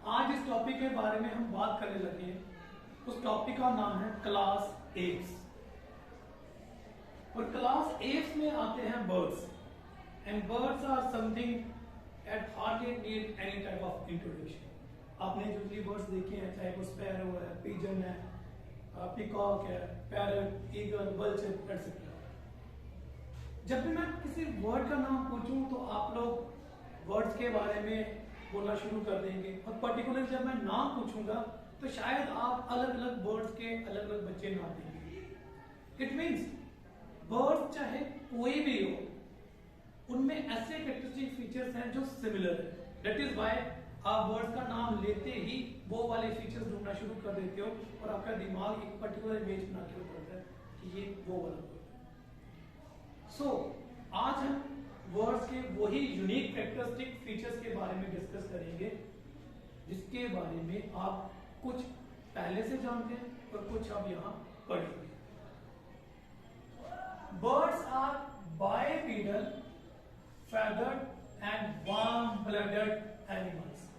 आज इस टॉपिक के बारे में हम बात करने लगे हैं। उस टॉपिक का नाम है क्लास एप्स। और क्लास एप्स में आते हैं birds, and birds are something at hardly need any type of introduction. आपने यूजली बर्ड्स देखे हैं, चाहे वो स्पैरो है, पिजन है, पीकॉक है, पैरट, ईगल, वल्चर एटसेट्रा। जब भी मैं किसी वर्ड का नाम पूछूं तो आप लोग वर्ड्स के बारे में बोलना शुरू कर देंगे, और पर्टिकुलर जब मैं नाम पूछूंगा तो शायद आप अलग अलग वर्ड्स के अलग अलग बच्चे नाम देंगे। इट मीन्स वर्ड्स चाहे कोई भी हो, उनमें ऐसे कैरेक्टरिस्टिक फीचर्स हैं जो सिमिलर है। दैट इज व्हाई आप वर्ड्स का नाम लेते ही वो वाले फीचर्स ढूंढना शुरू कर देते हो, और आपका दिमाग एक पर्टिकुलर इमेज बना के करता है कि ये वो वाला वर्ड है। सो आज हम वर्ड्स के वही यूनिक कैरेक्टरिस्टिक फीचर्स के बारे में डिस्कस करेंगे, जिसके बारे में आप कुछ पहले से जानते हैं और कुछ अब यहां पढ़ेंगे। Birds are bipedal, feathered and warm blooded animals.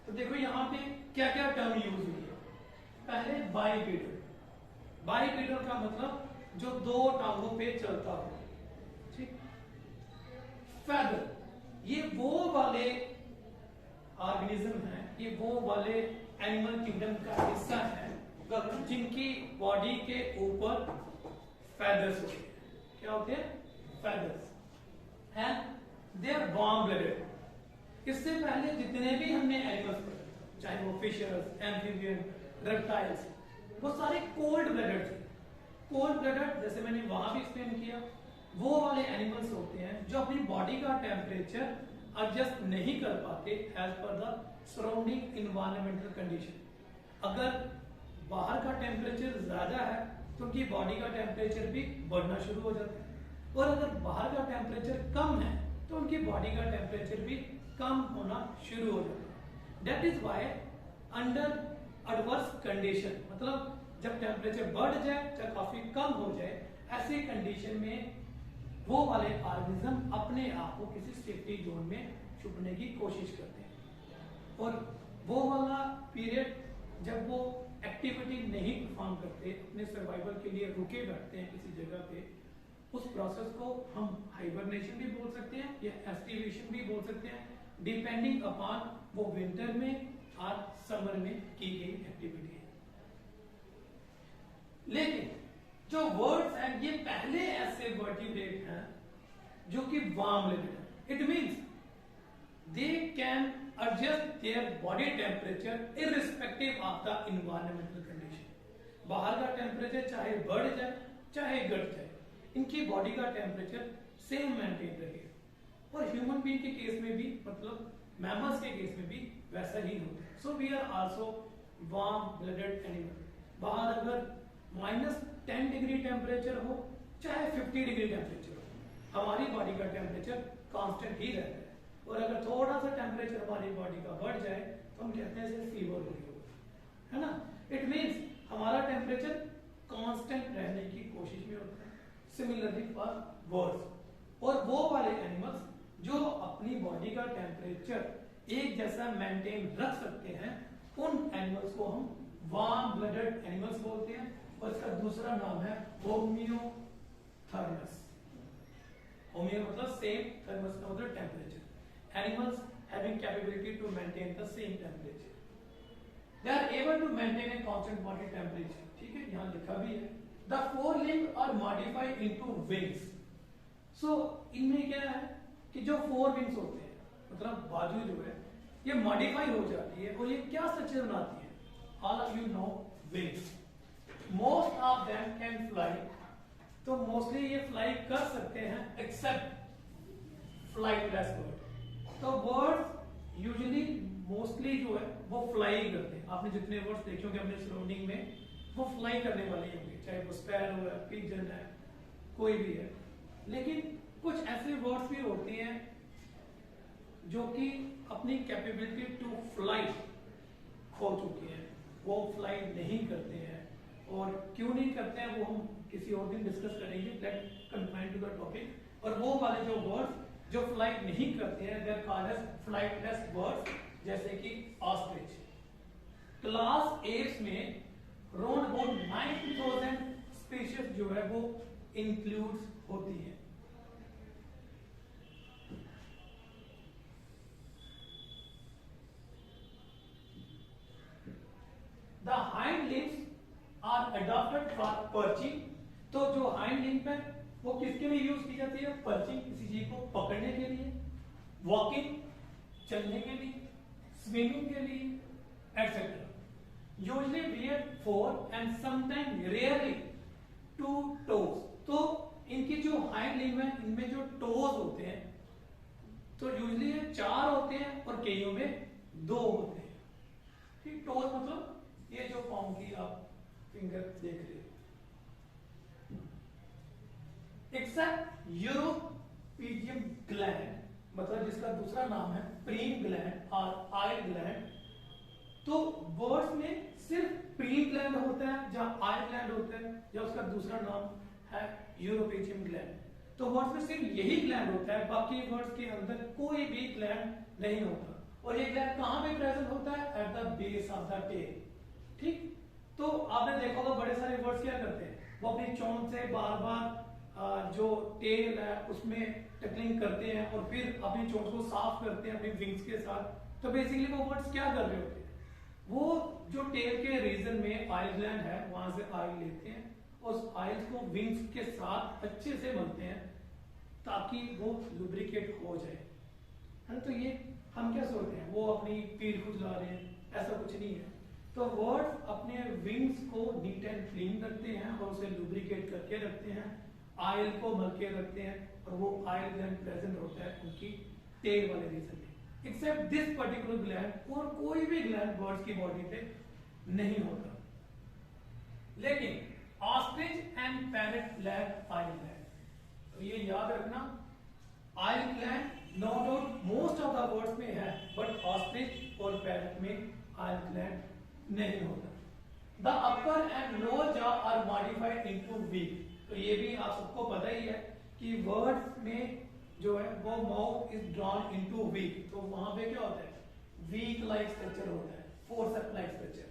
तो देखो यहां पे क्या क्या टर्म यूज हुई है। पहले बाइपेडल। बाइपेडल का मतलब जो दो टांगों पे चलता हो, ठीक। फेदर, ये वो वाले ऑर्गेनिज्म हैं, ये वो वाले एनिमल किंगडम का हिस्सा है जिनकी बॉडी के ऊपर फेदर्स होते हैं। क्या होते हैं? Feathers. And they are warm blooded. इससे पहले जितने भी हमने एनिमल्स पढ़े, चाहे वो फिशर्स, एम्फीबियन, रेप्टाइल्स, वो सारे कोल्ड ब्लडेड थे। कोल्ड ब्लडेड, जैसे मैंने वहां भी एक्सप्लेन किया, वो वाले एनिमल्स होते हैं जो अपनी बॉडी का टेम्परेचर एडजस्ट नहीं कर पाते as per the surrounding environmental condition. अगर बाहर का टेम्परेचर ज्यादा है तो उनकी बॉडी का टेम्परेचर भी बढ़ना शुरू हो जाता है, और अगर बाहर का टेम्परेचर कम है तो उनकी बॉडी का टेम्परेचर भी कम होना शुरू हो जाता है। That is why under adverse condition, मतलब जब टेम्परेचर बढ़ जाए चाहे काफी कम हो जाए, ऐसी कंडीशन में वो वाले ऑर्गेनिज्म अपने आप को किसी सेफ्टी जोन में छुपने की कोशिश करते हैं। और वो वाला पीरियड जब वो एक्टिविटी नहीं परफॉर्म करते, अपने सर्वाइवल के लिए रुके बैठते हैं किसी जगह पे, उस प्रोसेस को हम हाइबरनेशन भी बोल सकते हैं या एस्टिवेशन भी बोल सकते हैं, डिपेंडिंग अपॉन वो विंटर में और समर में की गई एक्टिविटी है। लेकिन जो वर्ड्स हैं, ये पहले ऐसे वर्टिब्रेट हैं जो कि वार्म ब्लडेड है। It means they can adjust there body temperature irrespective of the environmental condition. बाहर का टेम्परेचर चाहे बढ़ जाए चाहे घट जाए, इनकी बॉडी का टेम्परेचर सेम मेंटेन रहेगा। और ह्यूमन बीइंग के केस में भी, मतलब मैमल्स के केस में भी वैसा ही होता है। So we are also warm blooded animal. बाहर अगर -10 डिग्री टेम्परेचर हो चाहे 50 डिग्री टेम्परेचर हो, हमारी बॉडी का टेम्परेचर कांस्टेंट ही रहता है। और अगर थोड़ा सा टेम्परेचर हमारी बॉडी का बढ़ जाए तो हम कहते हैं जैसे फीवर हो रही हो, है ना। इट मींस हमारा टेम्परेचर कांस्टेंट रहने की कोशिश में होता है। Similarly for birds. और वो वाले एनिमल्स जो अपनी बॉडी का टेम्परेचर एक जैसा मेंटेन रख सकते हैं, उन एनिमल्स को हम वार्म ब्लडेड एनिमल्स बोलते हैं। और इसका दूसरा नाम है होम्योथर्मस। होम्यो मतलब सेम, थर्मस का मतलब temperature. Animals having capability to maintain the same temperature, they are able to maintain a constant body temperature. ठीक है, यहां लिखा भी है the four limb are modified into wings. So इनमें क्या है कि जो फोर विंग्स होते हैं, मतलब बाजू जो है, ये मॉडिफाई हो जाती है। और ये क्या स्ट्रक्चर बनाती है? All of you know wings. Most of them can fly. तो मोस्टली ये फ्लाई कर सकते हैं एक्सेप्ट फ्लाइटलेस बर्ड। तो बर्ड्स यूजुअली मोस्टली जो है वो फ्लाई करते हैं। आपने जितने बर्ड्स देखे होंगे अपने सराउंडिंग में, वो फ्लाई करने वाले होंगे, चाहे वो स्पैरो है, पिजन है, कोई भी है। लेकिन कुछ ऐसे बर्ड्स भी होते हैं जो कि अपनी कैपेबिलिटी टू फ्लाई खो चुके हैं, वो फ्लाई नहीं करते हैं। और क्यों नहीं करते हैं वो हम किसी और दिन डिस्कस करेंगे, let confine to the topic. और वो वाले जो बर्ड्स जो फ्लाई नहीं करते हैं, they are called as flightless birds, जैसे कि ऑस्ट्रिच। क्लास एप्स में अराउंड अबाउट 90,000 स्पीशीज जो है वो इंक्लूड होती है। The hind limbs are adopted for perching. तो जो हाइंड लिम्ब है वो किसके लिए यूज की जाती है? पर्चिंग, किसी चीज को पकड़ने के लिए, वॉकिंग, चलने के लिए, स्विमिंग के लिए, etcetera. Usually bear 4 and sometime rarely 2 toes. तो इनकी जो हाइंड लिम्ब है इनमें जो टोज होते हैं तो यूजली ये 4 होते हैं और कईयों में 2 होते हैं। ठीक, टोज मतलब ये जो पाँव की आप फिंगर देख रहे हो। एक्सेप्ट यूरोपीजियम ग्लैंड, मतलब जिसका दूसरा नाम है प्रीम ग्लैंड और आइल ग्लैंड। तो बर्ड्स में सिर्फ प्रीम ग्लैंड होता है जहां आइल ग्लैंड होता है, या उसका दूसरा नाम है यूरोपीजियम ग्लैंड। तो बर्ड्स में सिर्फ यही ग्लैंड होता है, बाकी बर्ड्स के अंदर कोई भी ग्लैंड नहीं होता। और ये ग्लैंड कहां पे प्रेजेंट होता है? At the base of the tail. ठीक, तो आपने देखा होगा बड़े सारे बर्ड्स क्या करते हैं, वो अपनी चोंच से बार बार जो टेल है उसमें टकलिंग करते हैं और फिर अपनी चोंच को साफ करते हैं अपनी विंग्स के साथ। तो बेसिकली वो बर्ड्स क्या कर रहे होते हैं, वो जो टेल के रीजन में आइल ग्लैंड है वहां से आइल लेते हैं, उस आइल को विंग्स के साथ अच्छे से मलते हैं ताकि वो लुब्रिकेट हो जाए, है। तो ये हम क्या सोचते हैं वो अपनी पीठ खुजला रहे हैं, ऐसा कुछ नहीं है। तो बर्ड्स अपने विंग्स को नीट एंड क्लीन रखते हैं और उसे लुब्रिकेट करके रखते हैं, आयल को मल के रखते हैं, और वो आयल ग्लैंड प्रेजेंट होता है उनकी टेल वाले रीजन में। एक्सेप्ट दिस पर्टिकुलर ग्लैंड, और कोई भी ग्लैंड बर्ड्स की बॉडी पे नहीं होता। लेकिन ostrich and parrot lack oil gland. तो ये याद रखना, oil gland no doubt most of the birds में है, बट ऑस्ट्रिच और पैरेट में आयल ग्लैंड नहीं होता। The upper and lower jaw are modified into beak. तो ये भी आप सबको पता ही है कि वर्ड्स में जो है वो mouth is drawn into beak. तो वहां पे क्या होता है? वीक लाइक स्ट्रक्चर होता है, फोर्सेप्स लाइक स्ट्रक्चर।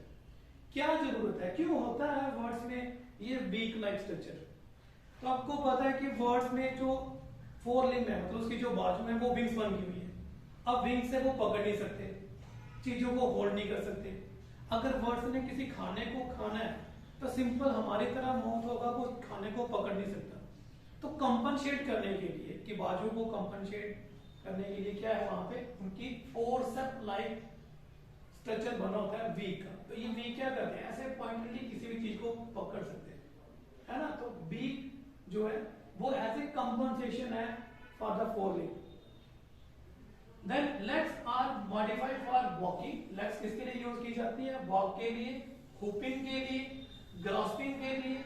क्या जरूरत है, क्यों होता है वर्ड्स में ये वीक लाइक स्ट्रक्चर? तो आपको पता है कि वर्ड्स में जो फोर लिम्ब है, मतलब उसकी जो बाजू है वो विंग्स बनी हुई है। अब विंग्स से वो पकड़ नहीं सकते, चीजों को होल्ड नहीं कर सकते। अगर वर्ड्स ने किसी खाने को खाना है तो सिंपल हमारी तरह माउथ होगा, वो खाने को पकड़ नहीं सकता। तो कंपनसेट करने के लिए, कि बाजू को कंपनसेट करने के लिए क्या है, वहां पे उनकी फोर्सेप लाइक स्ट्रक्चर बना होता है वीक का। तो ये वीक क्या करते हैं, ऐसे पॉइंटली किसी भी चीज को पकड़ सकते हैं, है ना। तो वीक जो है वो एज ए कंपनसेशन है for the four limb. Then legs are modified for walking. Legs किसके लिए यूज की जाती है? वॉक के लिए, हुपिंग के लिए, ग्रास्पिंग के लिए,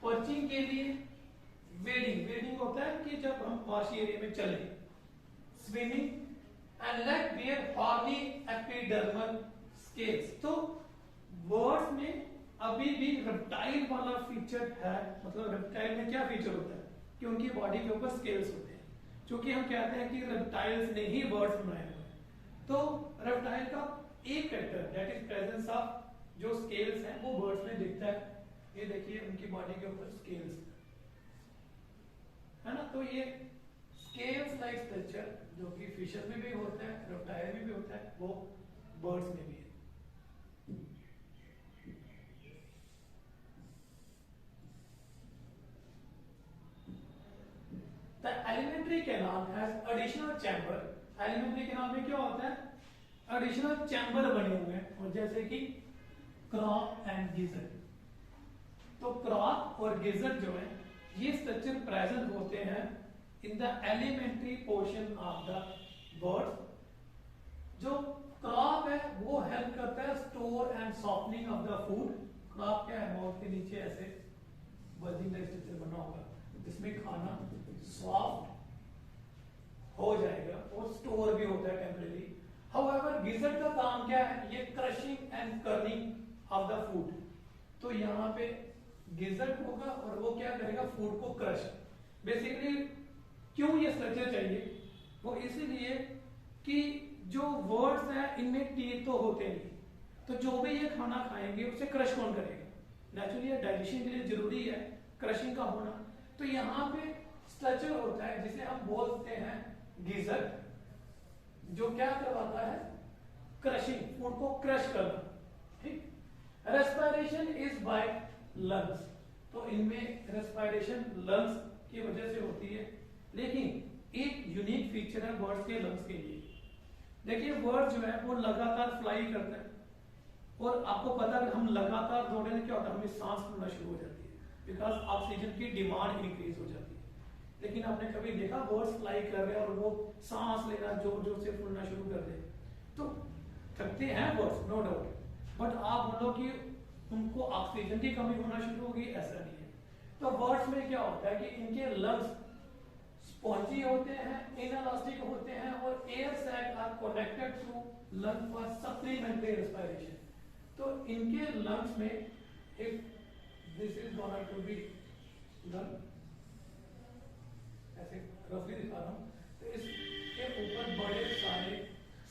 पर्चिंग के लिए, वेडिंग। वेडिंग होता है कि जब हम मार्शी एरिया में चले, swimming. And leg bear horny epidermal scales. तो वर्ड्स में अभी भी रेप्टाइल वाला फीचर है। मतलब रेप्टाइल में क्या फीचर होता है कि उनकी बॉडी के ऊपर स्केल्स होते हैं, क्योंकि हम कहते हैं कि रेप्टाइल्स ने ही वर्ड्स बनाए हुए हैं। तो रेप्टाइल का एक factor that is presence of जो स्केल्स हैं वो बर्ड्स में दिखता है। ये देखिए उनकी बॉडी के ऊपर स्केल्स है ना। तो ये स्केल्स लाइक स्ट्रक्चर जो कि फिशर में भी होता है, रेप्टाइल में भी होता है, वो बर्ड्स में भी है। The alimentary canal has additional chamber। alimentary canal में क्या होता है? additional chamber बने हुए हैं, और जैसे कि क्रॉप एंड गिजर्ड। तो क्रॉप और गिजर्ड जो है ये स्ट्रक्चर प्रेजेंट होते हैं in the alimentary portion of the bird. जो क्रॉप है वो हेल्प करता है store and softening of the food. Crop क्या है? माउथ के नीचे ऐसे बल्जिंग का स्ट्रक्चर बना होगा, जिसमें खाना सॉफ्ट हो जाएगा और स्टोर भी होता है टेम्परेरी। हाउएवर गिजर्ड का काम क्या है? ये crushing and Corning of the food. तो यहाँ पे गिजर्ड होगा और वो क्या करेगा? फूड को क्रश। बेसिकली क्यों ये स्ट्रक्चर चाहिए? वो इसीलिए कि जो वर्ड्स हैं इनमें टीथ तो होते नहीं, तो जो भी ये खाना खाएंगे उसे क्रश कौन करेगा? नेचुरली डाइजेशन के लिए जरूरी है क्रशिंग का होना। तो यहाँ पे स्ट्रक्चर होता है जिसे हम बोलते हैं गीजर, जो क्या करवाता है? क्रशिंग, फूड को क्रश करना। ठीक। रेस्पिरेशन इज बाय लंग्स, तो इनमें रेस्पिरेशन लंग्स की वजह से होती है। लेकिन एक यूनिक फीचर है बर्ड्स के लंग्स के लिए। देखिए बर्ड जो है वो लगातार फ्लाई करता है, और आपको पता है हम लगातार दौड़ने क्या होता है, हमें सांस फूलना शुरू हो जाती है, बिकॉज ऑक्सीजन की डिमांड इंक्रीज हो जाती है। लेकिन आपने कभी देखा बर्ड्स फ्लाई कर रहे हैं और वो सांस लेना जोर जोर से फूलना शुरू कर दे? तो थकते हैं बर्ड्स, नो डाउट, बट आप बोलो कि उनको ऑक्सीजन की कमी होना शुरू होगी, ऐसा नहीं है। तो बर्ड्स में क्या होता है कि इनके लंग्स स्पॉन्जी होते हैं, इनएलास्टिक होते हैं, और air sac are connected to lung for supplementary respiration. तो इनके लंग्स में एक, this is gonna to be lung, ऐसे रफली दिखा रहा हूं, तो इसके ऊपर बड़े सारे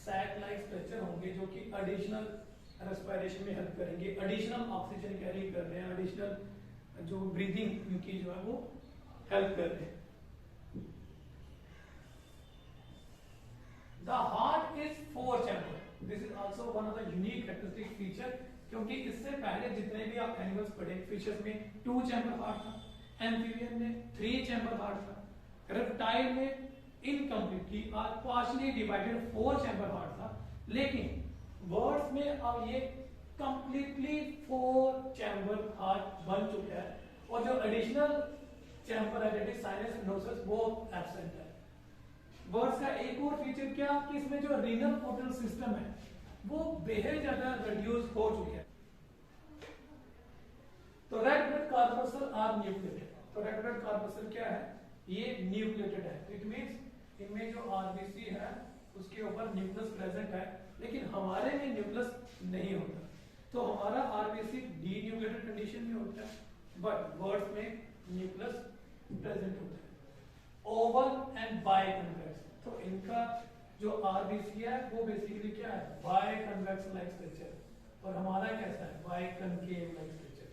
सैक लाइक स्ट्रक्चर होंगे जो कि एडिशनल रेस्पिरेशन में हेल्प करेंगे, एडिशनल ऑक्सीजन कैरी कर रहे हैं, एडिशनल जो ब्रीदिंग इनकी जो है वो हेल्प कर रहे हैं। The heart is 4 chamber. This is also one of the unique characteristic feature, क्योंकि इससे पहले जितने भी आप एनिमल्स पढ़े, फिशेस में 2 चैम्बर हार्ट था, एम्फीबियन में 3 चैम्बर हार्ट था, रेप्टाइल में इनकम्प्लीटली और पार्शियली डिवाइडेड 4 चैम्बर हार्ट था। लेकिन बर्ड्स में अब ये कंप्लीटली 4 चैम्बर हार्ट बन चुका है, और जो एडिशनल चैम्बर है दैट इज साइनस एंड नोसस वो एब्सेंट है। बर्ड्स का एक और फीचर क्या कि इसमें जो रीनल पोर्टल सिस्टम है वो बेहद ज्यादा रिड्यूस हो चुके हैं। तो red blood corpuscle are nucleated. तो रेड ब्लड कॉर्पस्कल क्या है? ये न्यूक्लिएटेड है। इट मींस इनमें जो आरबीसी है उसके ऊपर न्यूक्लियस प्रेजेंट है, लेकिन हमारे में न्यूक्लियस नहीं होता। तो हमारा आरबीसी डी न्यूक्लिएटेड कंडीशन में होता है, बट बर्ड्स में न्यूक्लियस प्रेजेंट होता है। ओवल एंड बाय कन्वेक्स, तो इनका जो आरबीसी है वो बेसिकली क्या है? बाय कन्वेक्स लाइक स्ट्रक्चर, और हमारा कैसा है? Biconcave like structure.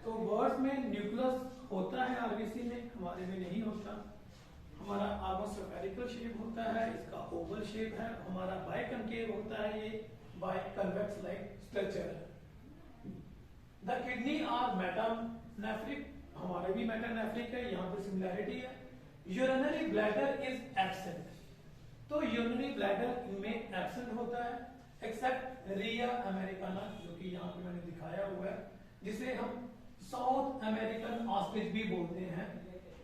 तो बर्ड्स में न्यूक्लियस होता है आरबीसी में, हमारे में नहीं होता। हमारा ऑलमोस्ट स्फेरिकल शेप होता है, इसका ओवल शेप है। हमारा बाय कनकेव होता है, ये बाय कन्वेक्स लाइक स्ट्रक्चर है। द किडनी आर मेटानेफ्रिक, हमारे भी मेटानेफ्रिक है, यहाँ पे सिमिलैरिटी है। यूरिनरी ब्लैडर इज एब्सेंट, तो यूरिनरी ब्लैडर इनमें एब्सेंट होता है, एक्सेप्ट रिया अमेरिकाना, जो कि यहाँ पे मैंने दिखाया हुआ है, जिसे हम साउथ अमेरिकन ऑस्ट्रिच भी बोलते हैं।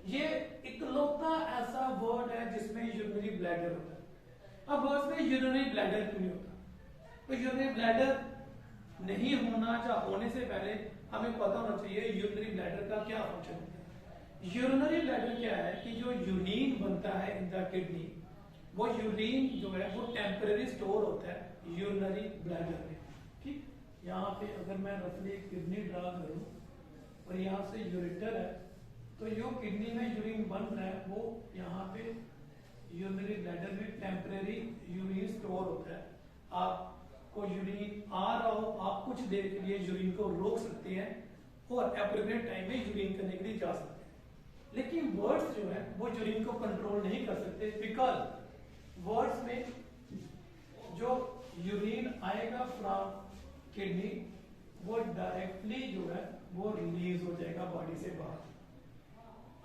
ये इकलौता ऐसा वर्ड है जिसमें यूरिनरी ब्लैडर होता है। अब बर्ड्स में यूरिनरी ब्लैडर क्यों नहीं होता? तो यूरिनरी ब्लैडर नहीं होना या होने से पहले हमें पता होना चाहिए यूरिनरी ब्लैडर का क्या फंक्शन होता है। यूरिनरी ब्लैडर क्या है कि जो यूरिन बनता है इन द किडनी, वो यूरिन जो है वो टेम्परेरी स्टोर होता है यूरिनरी ब्लैडर में। ठीक, यहाँ पे अगर मैं रफली किडनी ड्रा करूं और यहाँ से यूरेटर है, तो जो किडनी में यूरिन बन रहा है वो यहाँ पे यूरिनरी ब्लैडर में टेम्परेरी यूरिन स्टोर होता है। आपको यूरिन आ रहा हो, आप कुछ देर के लिए यूरिन को रोक सकते हैं और एप्रोप्रिएट टाइम में यूरिन करने के लिए जा सकते हैं। लेकिन बर्ड्स जो है वो यूरिन को कंट्रोल नहीं कर सकते, बिकॉज बर्ड्स में जो यूरिन आएगा फ्रॉम किडनी वो डायरेक्टली जो है वो रिलीज हो जाएगा बॉडी से बाहर।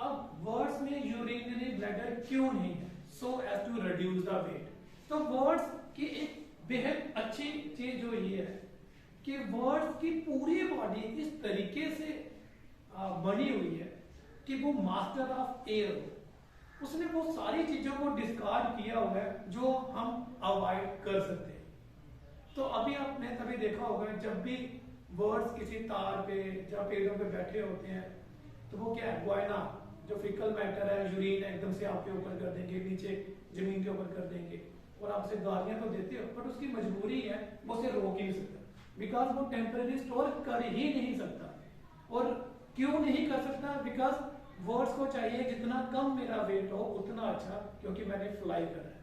अब बर्ड्स में यूरिनरी ब्लैडर क्यों नहीं है? So as to reduce the weight. तो बर्ड्स की एक बेहद अच्छी चीज जो ये है कि बर्ड्स की पूरी बॉडी इस तरीके से बनी हुई है कि वो मास्टर ऑफ एयर हो। उसने वो सारी चीजों को डिस्कार्ड किया हुआ है जो हम अवॉइड कर सकते हैं। तो अभी आपने कभी देखा होगा जब भी बर्ड्स किसी तार पे या पेड़ों पे बैठे होते हैं तो वो क्या है, गोयना जो फिकल मैटर है, यूरिन एकदम से आपके ऊपर कर देंगे, नीचे जमीन के ऊपर कर देंगे और आपसे गालियां तो देते हो, बट उसकी मजबूरी है, वो उसे रोक ही नहीं सकता, बिकॉज वो टेम्परेरी स्टोर कर ही नहीं सकता। और क्यों नहीं कर सकता? बिकॉज बर्ड्स को चाहिए जितना कम मेरा वेट हो उतना अच्छा, क्योंकि मैंने फ्लाई करा है।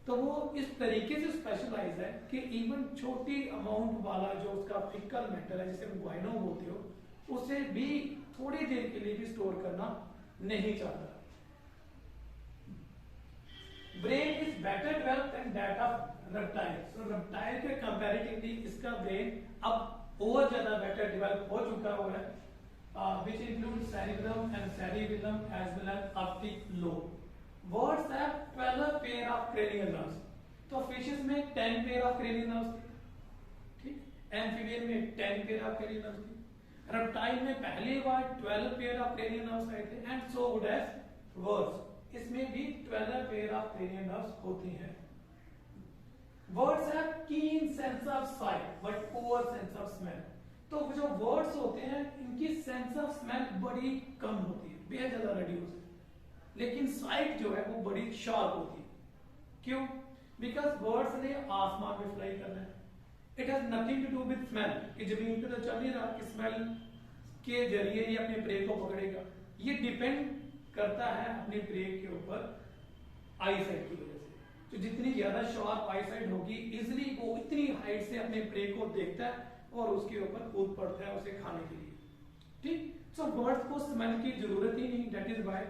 तो वो इस तरीके से स्पेशलाइज है कि इवन छोटी अमाउंट वाला जो उसका फिकल मेटल है जिसे ग्वाइनो बोलते हो उसे भी थोड़ी देर के लिए भी स्टोर करना नहीं चाहता। Brain is better developed than that of reptile. So reptile के कंपैरेटिवली इसका ब्रेन अब और ज्यादा बेटर डेवलप हो चुका हुआ है, which includes cerebellum and cerebellum as well as optic lobe. Birds have 12 pair of cranial nerves. तो फिशेस में 10 पेयर ऑफ cranial nerves थे, ठीक, एम्फीबियन में 10 पेयर ऑफ cranial nerves थे, रेप्टाइल में पहली बार 12 पेयर ऑफ cranial nerves आए थे, and so good as birds इसमें भी 12 पेयर ऑफ cranial nerves होती हैं। Birds have keen sense of sight but poor sense of smell. तो जो वर्ड्स होते हैं इनकी सेंस ऑफ स्मेल बड़ी कम होती है, बेहद ज्यादा रिड्यूस है, लेकिन साइट जो है वो बड़ी शार्प होती है। क्यों? बिकॉज बर्ड्स ने आसमान में फ्लाई करना है। It has nothing to do with smell कि जमीन पे तो चल नहीं रहा कि स्मेल के जरिए ये अपने प्रे को पकड़ेगा। ये डिपेंड करता है अपने प्रे के ऊपर आई साइट की वजह से। तो जितनी ज्यादा शार्प आई साइट होगी इजिली वो इतनी हाइट से अपने प्रे को देखता है और उसके ऊपर कूद पड़ता है उसे खाने के लिए, ठीक। सो बर्ड्स को स्मेल की जरूरत ही नहीं, दैट इज व्हाई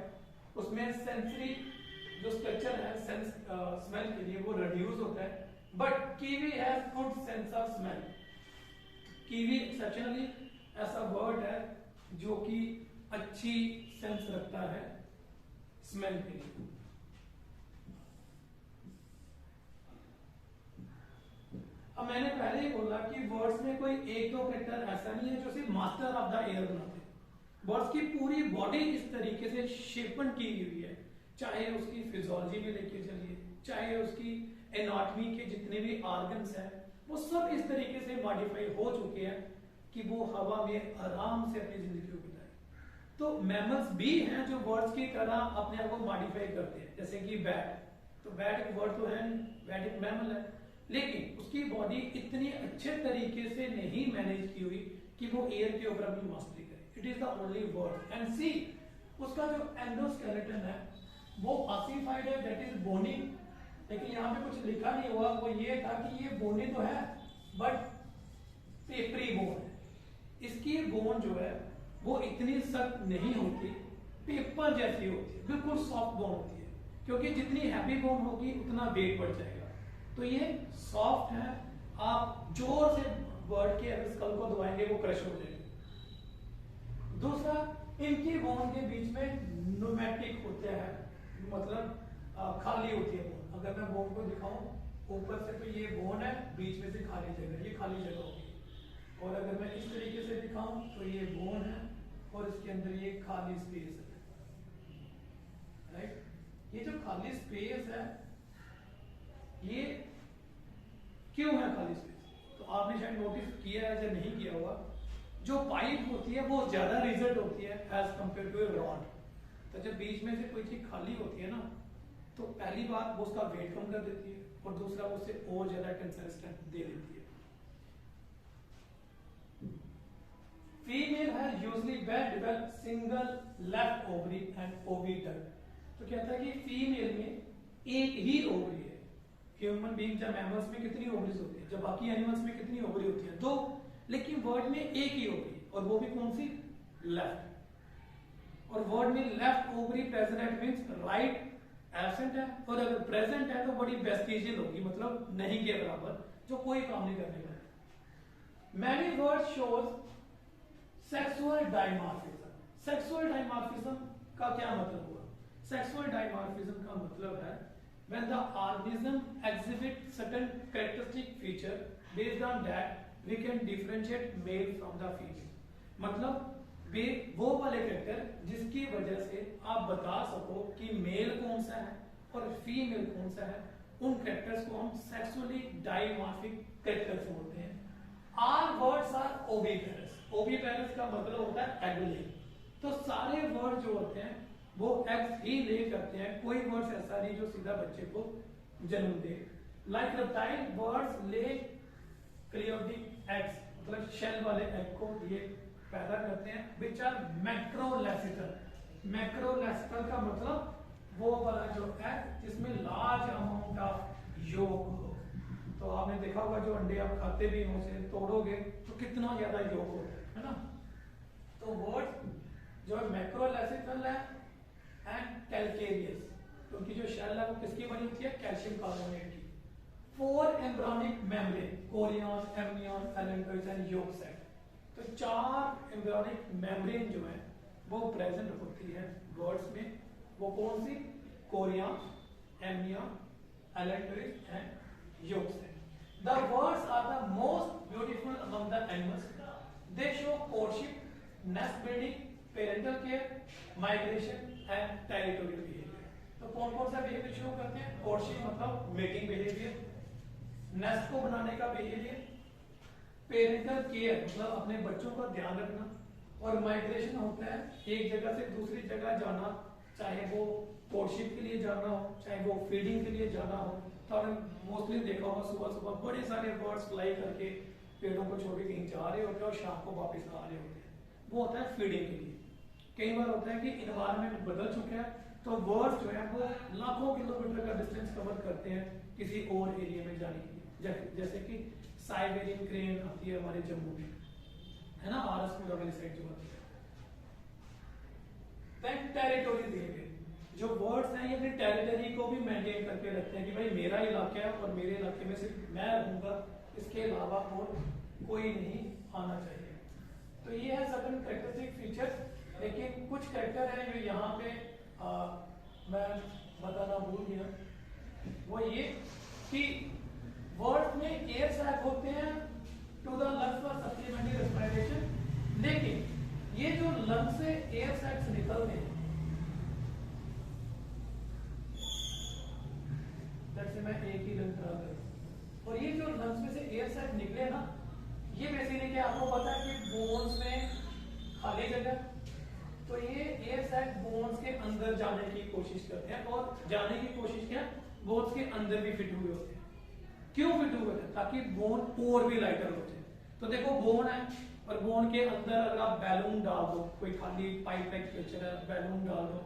उसमें सेंसरी जो स्ट्रक्चर है सेंस स्मेल के लिए वो रिड्यूस होता है। But kiwi has good sense of smell. Kiwi exceptionally ऐसा बर्ड है जो कि अच्छी सेंस रखता है स्मेल के लिए। अब मैंने पहले ही बोला कि बर्ड्स में कोई एक दो कैरेक्टर ऐसा नहीं है जो सिर्फ मास्टर ऑफ द एयर बनाते हैं। बर्ड्स की पूरी बॉडी इस तरीके से शेपन की हुई है, चाहे उसकी फिजियोलॉजी में लेके चलिए, चाहे उसकी एनाटॉमी के जितने भी ऑर्गन्स हैं वो सब इस तरीके से मॉडिफाई हो चुके हैं कि वो हवा में आराम से अपनी जिंदगी को बिताए। तो मैमल्स भी हैं जो बर्ड्स की तरह अपने आप को मॉडिफाई करते हैं, जैसे कि बैट। तो बैट एक बर्ड तो है नहीं, बैट एक मैमल है, लेकिन उसकी बॉडी इतनी अच्छे तरीके से नहीं मैनेज की हुई कि वो एयर के ऊपर अपनी मास्टरी करे। It is the only bird. And see उसका जो एंडोस्केलेटन है वो ऑसिफाइड है, दैट इज बोनी, लेकिन यहाँ पे कुछ लिखा नहीं हुआ। वो ये था कि ये बोनी तो है बट पेपरी बोन है। इसकी बोन जो है वो इतनी सख्त नहीं होती, पेपर जैसी होती है, बिल्कुल सॉफ्ट बोन होती है, क्योंकि जितनी हैवी बोन होगी उतना वेट बढ़ जाएगा। तो ये सॉफ्ट है, आप जोर से बर्ड के स्कल को दबाएंगे वो क्रश हो जाएगी। दूसरा, इनकी बोन के बीच में न्यूमेटिक होते हैं, मतलब खाली होती है बोन। अगर मैं बोन को दिखाऊं ऊपर से तो ये बोन है, बीच में से खाली जगह, ये खाली जगह होगी। और अगर मैं इस तरीके से दिखाऊं तो ये बोन है और इसके अंदर ये खाली स्पेस है, राइट। ये जो खाली स्पेस है ये क्यों है खाली स्पेस? तो आपने शायद नोटिस किया है या नहीं किया होगा, जो पाइप होती है वो ज्यादा रिजल्ट होती है as compare to a rod. तो जब बीच में से कोई चीज खाली होती है ना, तो पहली बात वो उसका वेट कम कर देती है और दूसरा वो उसे और ज्यादा टेंसाइल स्ट्रेंथ दे देती है। फीमेल है usually well developed single left ovary and oviduct. तो कहता है कि फीमेल में एक ही ओवरी है। ह्यूमन बीइंग जब मैमल्स में कितनी ओवरीज होती है, जब बाकी एनिमल्स में कितनी ओवरी होती है? दो, लेकिन बर्ड में एक ही ओवरी, और वो भी कौन सी? लेफ्ट। और बर्ड में left ovary present means right absent है, और अगर प्रेजेंट है तो बड़ी वेस्टिजियल होगी, मतलब नहीं के बराबर, जो कोई काम नहीं करने वाला। Many birds shows sexual dimorphism. Sexual dimorphism का क्या मतलब हुआ? सेक्सुअल डायमॉर्फिज्म का मतलब है when the organism exhibit certain characteristic feature based on that we can differentiate male from the female। मतलब वे वो वाले कैरेक्टर जिसकी वजह से आप बता सको कि मेल कौन सा है और फीमेल कौन सा है, उन कैरेक्टर्स को हम सेक्सुअली डायमॉर्फिक कैरेक्टर्स बोलते हैं। Our birds are oviparous. Oviparous का मतलब होता है एग ले। तो सारे वर्ड जो होते हैं वो एग्स ही ले करते हैं, कोई वर्ड्स ऐसा नहीं जो सीधा बच्चे को जन्म दे। लाइक रेप्टाइल बर्ड्स ले क्रियोटिक एग्स, मतलब शेल वाले एग को ये पैदा करते हैं, विच आर मैक्रोलेसिकल। मैक्रोलेसिकल का मतलब वो वाला जो एग जिसमें लार्ज अमाउंट ऑफ योग हो। तो आपने देखा होगा जो अंडे आप खाते भी हो उसे तोड़ोगे तो कितना ज्यादा योग होता है ना। तो वर्ड्स जो मैक्रोलेसिकल है एंड कैल्केरियस, क्योंकि जो शेल है वो किसकी बनी होती है, कैल्शियम कार्बोनेट की। 4 embryonic membrane, chorion, amnion, allantoid and yolk sac। तो 4 एम्ब्रियोनिक मेम्ब्रेन जो है वो प्रेजेंट होती है वर्ड्स में। वो कौन सी, chorion, amnion, allantoid and yolk sac। The words are the most beautiful among the animals. They show courtship, nest building, parental care, migration and territorial behavior। तो कौन कौन सा बिहेवियर शो करते हैं, कोर्टशिप मतलब मेटिंग बिहेवियर, नेस्ट को बनाने का बिहेवियर, पेरेंटल केयर मतलब अपने बच्चों का ध्यान रखना, और माइग्रेशन होता है एक जगह से दूसरी जगह जाना, चाहे वो कोर्टशिप के लिए जाना हो, चाहे वो फीडिंग के लिए जाना हो। तो आपने मोस्टली देखा होगा सुबह सुबह बड़े सारे बर्ड्स फ्लाई करके पेड़ों को छोड़ के कहीं जा रहे होते हैं और शाम को वापस आ रहे होते हैं, वो होता है फीडिंग के लिए। कई बार होता है कि इन्वायरमेंट बदल चुका है तो बर्ड्स जो है वो लाखों किलोमीटर का डिस्टेंस कवर करते हैं किसी और एरिया में जाने के लिए, जैसे कि साइबेरियन क्रेन आती है हमारे जम्मू में, है ना, आरएस वाली साइड जो होती है। देन टेरिटोरियल बिहेवियर, जो वर्ड्स हैं ये अपनी टेरिटरी को भी मेंटेन करके रखते हैं कि भाई मेरा इलाका है और मेरे इलाके में सिर्फ मैं रहूंगा, इसके अलावा और कोई नहीं आना चाहिए। तो ये है सर्टेन कैरेक्टरिस्टिक फीचर्स। लेकिन कुछ कैरेक्टर हैं जो यहाँ पे मैं बताना भूल गया, वो ये कि वर्ड्स में एयर सैक होते हैं to the lungs for supplementary respiration, लेकिन ये जो लंग से एयर सैक्स निकलते हैं, जैसे मैं एक ही लंग खराब करूं और ये जो लंग्स में से एयर सैक निकले ना, ये बेसिकली क्या आपको पता है कि बोन्स में खाली जगह, तो ये एयर सैक बोन्स के अंदर जाने की कोशिश करते हैं और जाने की कोशिश क्या बोन्स के अंदर भी फिट हुए होते हैं। क्यों फिट हुए होते हैं, ताकि बोन और भी लाइटर हो जाए। तो देखो बोन है और बोन के अंदर अगर आप बैलून डाल दो, कोई खाली पाइप टाइप स्ट्रक्चर है, बैलून डाल दो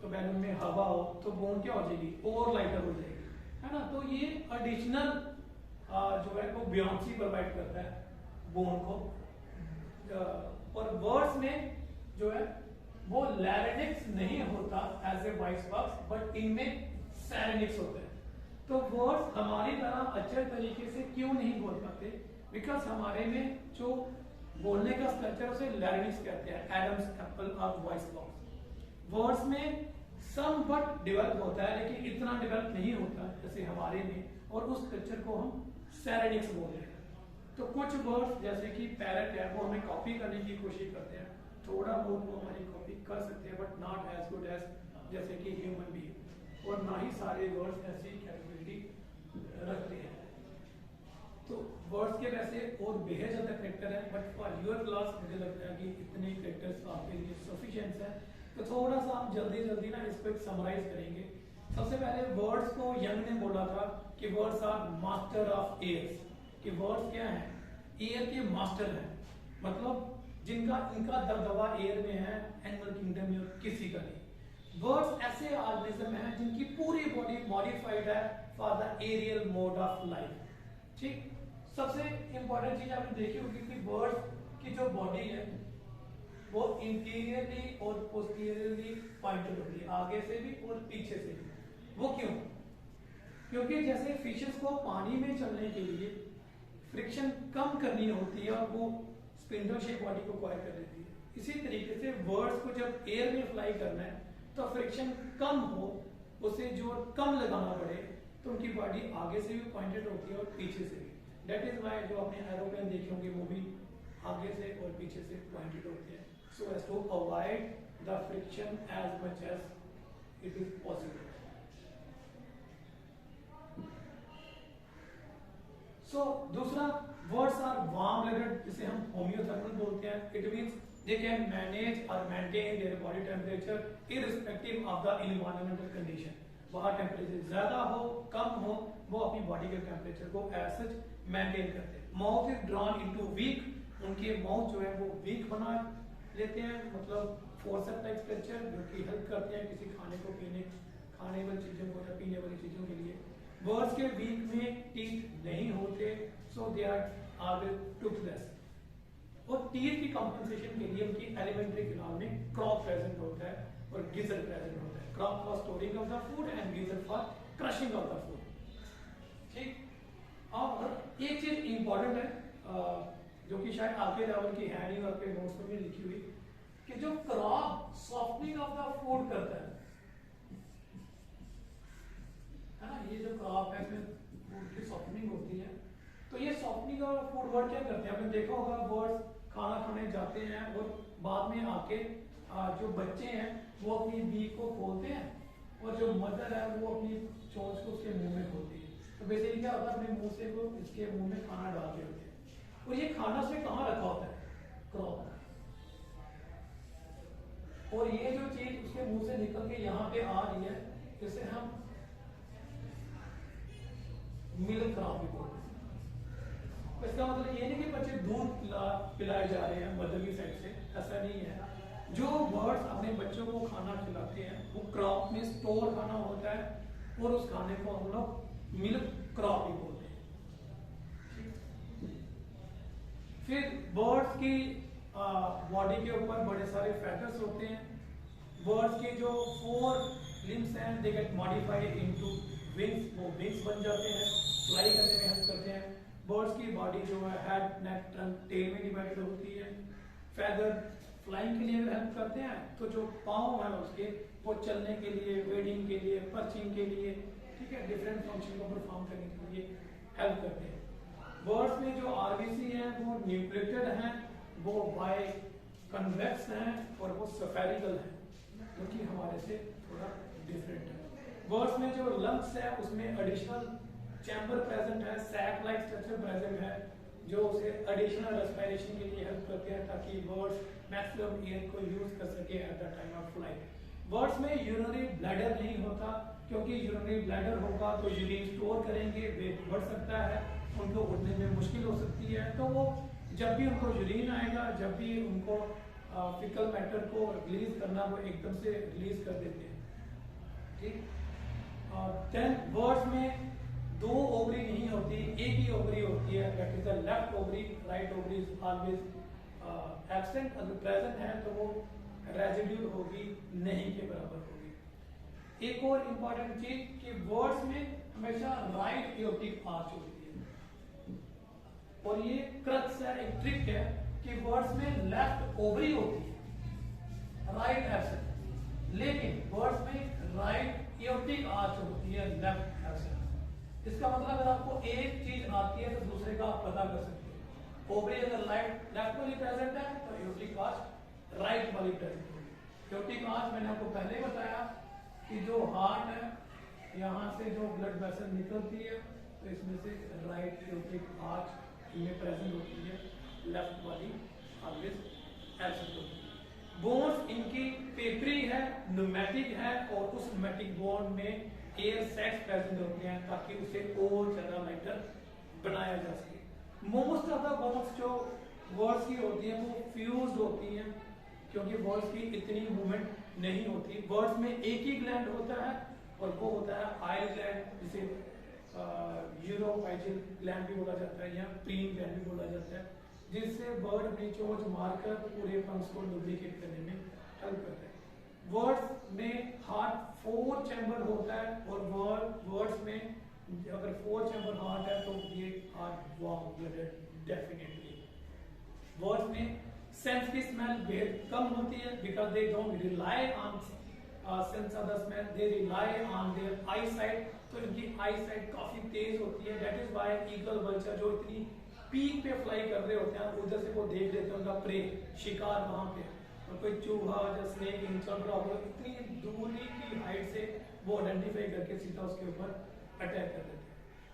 तो बैलून में हवा हो तो बोन क्या हो जाएगी, और लाइटर हो जाएगी, है ना। तो ये एडिशनल जो है वो ब्योंसी प्रोवाइड करता है बोन को। और वर्ड्स में जो है वो लैरिंक्स नहीं होता as a voice box, but इनमें सैरिंक्स होता है। तो वर्ड्स हमारी तरह अच्छे तरीके से क्यों नहीं बोल पाते, बिकॉज हमारे में जो बोलने का स्ट्रक्चर उसे लैरिंक्स कहते हैं, Adam's apple of voice box. Words में सम बट डेवलप होता है लेकिन इतना डेवलप नहीं होता जैसे हमारे में, और उस स्ट्रक्चर को हम सैरिंक्स बोल रहे हैं। तो कुछ वर्ड्स जैसे कि पैरेट है वो हमें कॉपी करने की कोशिश करते हैं, थोड़ा बहुत वो हमारी कॉपी कर सकते हैं but not as good as जैसे कि ह्यूमन बीइंग, और ना ही सारे वर्ड्स ऐसी कैपेबिलिटी रखते हैं। तो वर्ड्स के वैसे और बेहद ज्यादा कैरेक्टर है, बट फॉर योर क्लास मुझे लगता है कि इतने कैरेक्टर्स आपके लिए सफिशिएंट है। तो थोड़ा सा हम जल्दी जल्दी ना इसको एक समराइज करेंगे। सबसे पहले वर्ड्स को यंग ने बोला था कि birds are master of airs, कि वर्ड्स क्या है, एयर के मास्टर हैं, मतलब जिनका इनका दबदबा एयर में है, एनिमल किंगडम में किसी का नहीं। वर्ड्स ऐसे ऑर्गेनिज्म हैं जिनकी पूरी बॉडी मॉडिफाइड है for the aerial mode of life. ठीक, सबसे इंपॉर्टेंट चीज आपने देखी होगी कि बर्ड्स की जो बॉडी है वो इंटीरियरली और पोस्टीरियरली पॉइंटेड होती है, आगे से भी और पीछे से भी। वो क्यों? क्योंकि जैसे फिशेस को पानी में चलने के लिए फ्रिक्शन कम करनी होती है और वो स्पिंडल शेप बॉडी को क्वायर कर देती है, इसी तरीके से बर्ड्स को जब एयर में फ्लाई करना है तो फ्रिक्शन कम हो, उसे जोर कम लगाना पड़े, तो उनकी बॉडी आगे से भी पॉइंटेड होती है और पीछे से भी। दैट इज वाई जो आपने एरोप्लेन देखे होंगे वो भी आगे से और पीछे से पॉइंटेड होते हैं, so as to avoid the friction as much as it is possible. So दूसरा, वर्ड्स आर वार्म ब्लडेड, जिसे हम होम्योथर्मल बोलते हैं। It means they can manage or maintain their body temperature irrespective of the environmental condition. वहां temperature ज्यादा हो कम हो, वो अपनी बॉडी के टेम्परेचर को एज सच मेंटेन करते हैं। Mouth is drawn into beak, उनके माउथ जो है वो वीक बना लेते हैं, मतलब फोर्सेप्स टाइप स्ट्रक्चर, जो कि हेल्प करते हैं किसी खाने वाली चीजों को या पीने वाली चीजों के लिए। बर्ड्स के बीक में टीथ नहीं होते, सो दे आर ऑलवेज टूथलेस। और टीथ की कंपनसेशन के लिए उनकी एलिमेंट्री कैनाल में क्रॉप प्रेजेंट होता है और गिजर प्रेजेंट होता है। Crop for storing of the food and geyser for crushing of the food. ठीक। और एक चीज इंपॉर्टेंट है जो कि शायद आगे लेवल की है नहीं और आपके नोट्स में भी लिखी हुई, कि जो crop softening of the food करता है ना, ये जो क्रॉप है इसमें फूड की सॉफ्टनिंग होती है, तो ये सॉफ्टनिंग ऑफ फूड वर्ड क्या करते हैं? आपने देखा होगा बर्ड्स खाना खाने जाते हैं और बाद में आके जो बच्चे हैं वो अपनी बीक को खोलते हैं और जो मदर है वो अपनी चोंच को उसके मुंह में खोलती है। तो बेसिकली क्या होता है, अपने मुंह से वो इसके मुंह में खाना डालते होते हैं। और ये खाना से कहाँ रखा होता है? क्रॉप। और ये जो चीज उसके मुंह से निकल के यहाँ पे आ रही है, इसे हम मिल्क क्रॉप भी बोलते हैं। इसका मतलब ये नहीं कि बच्चे दूध पिलाए जा रहे हैं मदर की साइड से, ऐसा नहीं है। जो बर्ड्स अपने बच्चों को खाना खिलाते हैं वो क्रॉप में स्टोर खाना होता है और उस खाने को हम लोग मिल्क क्रॉप भी बोलते हैं। फिर बर्ड्स की बॉडी के ऊपर बड़े सारे फैटर्स होते हैं। बर्ड्स के जो 4 लिम्स हैं they get modified into wings, वो विंग्स बन जाते हैं, फ्लाई करने में हेल्प करते हैं। बर्ड्स की बॉडी जो है हेड, नेक, ट्रंक, टेल में डिवाइडेड होती है। फेदर फ्लाइंग के लिए हेल्प करते हैं, तो जो पाँव है उसके वो चलने के लिए, वेडिंग के लिए, पर्चिंग के लिए, ठीक है, डिफरेंट फंक्शन को परफॉर्म करने के लिए हेल्प करते हैं। बर्ड्स में जो आरबीसी हैं वो न्यूक्लिएटेड हैं, वो बाय कन्वेक्स हैं और वो स्फेरिकल हैं, जो कि हमारे से थोड़ा डिफरेंट है। बर्ड्स में जो लंग्स है उसमें एडिशनल चैम्बर प्रेजेंट है, सैक लाइक स्ट्रक्चर प्रेजेंट है, जो उसे एडिशनल रेस्पिरेशन के लिए हेल्प करते हैं ताकि बर्ड्स मैक्सिमम एयर को यूज कर सके at the time of flight. Birds में यूरिनरी ब्लैडर नहीं होता, क्योंकि यूरिनरी ब्लैडर होगा तो यूरिन स्टोर करेंगे, वेट बढ़ सकता है, उनको उठने में मुश्किल हो सकती है। तो वो जब भी उनको यूरिन आएगा, जब भी उनको फिकल मैटर को रिलीज करना, वो एकदम से रिलीज कर देते हैं। ठीक। देन बर्ड्स में 2 ओवरी नहीं होती, एक ही ओवरी होती है, that is the left ovary. Right ovary is always absent, अगर प्रेजेंट है तो वो रेजिड्यूल होगी, नहीं के बराबर होगी। एक और इंपॉर्टेंट चीज कि बर्ड्स में हमेशा राइट एओर्टिक आर्च होती है, और ये क्रक्स है, एक ट्रिक है कि बर्ड्स में लेफ्ट ओवरी होती है, राइट एब्सेंट, लेकिन बर्ड्स में राइट एओर्टिक आर्च होती है, लेफ्ट एब्सेंट। इसका मतलब अगर आपको एक चीज आती है तो दूसरे का आप पता कर सकते हैं। ओवरी अगर लेफ्ट वाली प्रेजेंट है तो एओर्टिक आर्च राइट वाली प्रेजेंट होगी। एओर्टिक आर्च मैंने आपको पहले ही बताया कि जो हार्ट है, यहाँ से जो ब्लड वेसल निकलती है तो इसमें से राइट एओर्टिक आर्च में प्रेजेंट होती है, लेफ्ट वाली ऑलवेज एब्सेंट होती है। बोन्स इनकी पेपरी है, न्यूमेटिक है, और उस न्यूमेटिक बोन में एयर सैक्स प्रेजेंट होते हैं ताकि उसे और ज्यादा लाइटर बनाया जा सके। मोस्ट ऑफ द बोन्स जो बर्ड्स की होती हैं वो फ्यूज्ड होती हैं, क्योंकि बर्ड्स की इतनी मूवमेंट नहीं होती। बर्ड्स में एक ही ग्लैंड होता है और वो होता है आइल ग्लैंड, जिसे यूरोफाइजियल ग्लैंड भी बोला जाता है या प्रीन ग्लैंड भी बोला जाता है, जिससे बर्ड अपनी चोंच मारकर पूरे पंख को लुब्रिकेट करने में हेल्प करता है। बर्ड्स में हार्ट 4 चैम्बर होता है, और बर्ड्स में अगर 4 चैम्बर हार्ट है तो ये heart warm blooded definitely. Birds में सेंस की स्मेल बेहद कम होती है, because they don't rely on sense of the smell, they rely on their eye sight. तो इनकी आई साइट काफी तेज होती है, that is why eagle vulture जो इतनी पीक पे फ्लाई कर रहे होते हैं, उधर से वो देख लेते हैं उनका प्रे, शिकार वहां पे, और कोई चूहा या स्नेक चल रहा हो, इतनी दूरी की हाइट से वो आइडेंटिफाई करके सीधा उसके ऊपर अटैक कर देते हैं।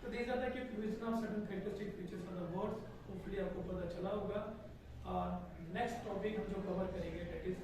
तो these are the certain characteristic features of the birds. Hopefully आपको पता चला होगा। नेक्स्ट टॉपिक हम जो कवर करेंगे दैट इज